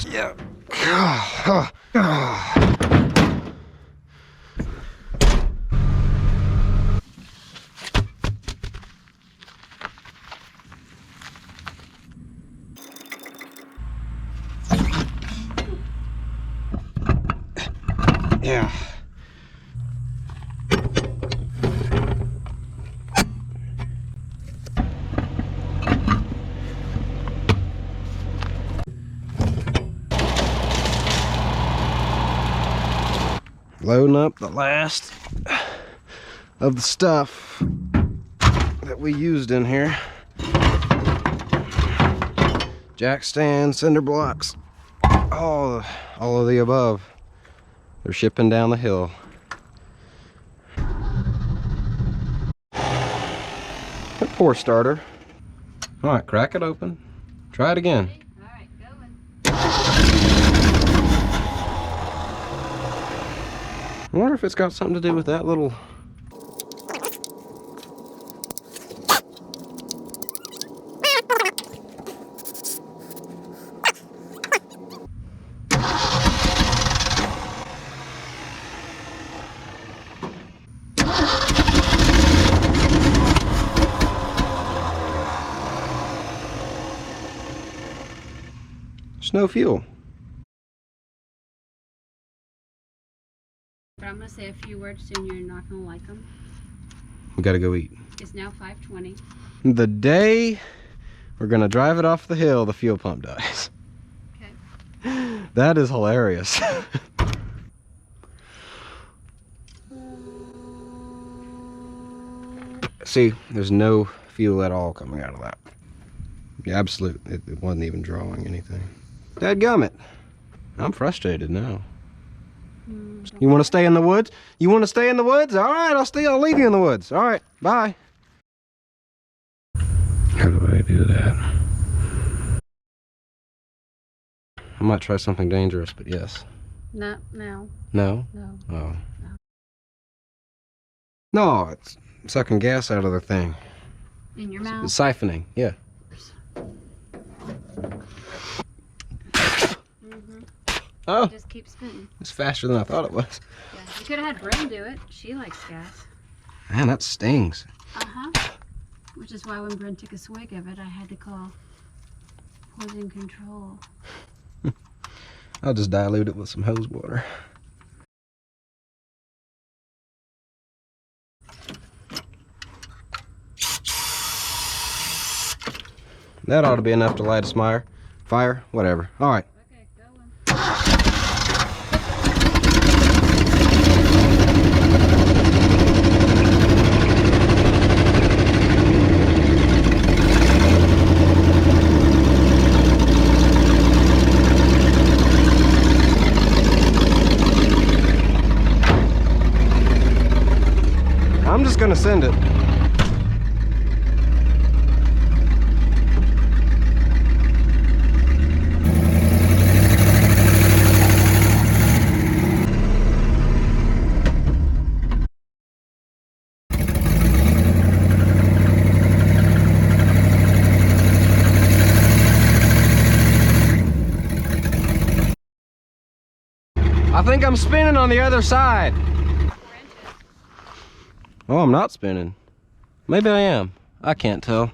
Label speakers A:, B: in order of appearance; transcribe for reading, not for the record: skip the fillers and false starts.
A: Yeah. Yeah. Loading up the last of the stuff that we used in here. Jack stands, cinder blocks, all of the above. They're shipping down the hill. A poor starter. All right, crack it open. Try it again.
B: All right, going.
A: I wonder if it's got something to do with that little... There's no fuel.
B: But I'm gonna say a few words soon. You're not gonna like them.
A: We gotta go eat.
B: It's now 5:20.
A: The day we're gonna drive it off the hill, the fuel pump dies.
B: Okay.
A: That is hilarious. See, there's no fuel at all coming out of that. Yeah, absolute. It wasn't even drawing anything. Dadgummit. I'm frustrated now. You want to stay in the woods? You want to stay in the woods? All right, I'll leave you in the woods. All right, bye. How do I do that? I might try something dangerous, but yes.
B: Not now.
A: No?
B: No.
A: Oh. No, it's sucking gas out of the thing.
B: In your mouth.
A: It's siphoning, yeah. Oh,
B: Just keep spitting.
A: it's faster than I thought it was.
B: Yeah. You could have had Bryn do it. She likes gas.
A: Man, that stings.
B: Which is why when Bryn took a swig of it, I had to call poison control.
A: I'll just dilute it with some hose water. That ought to be enough to light a fire, whatever. All right.
B: Okay, going.
A: I'm just gonna send it. I think I'm spinning on the other side. Oh, I'm not spinning. Maybe I am. I can't tell.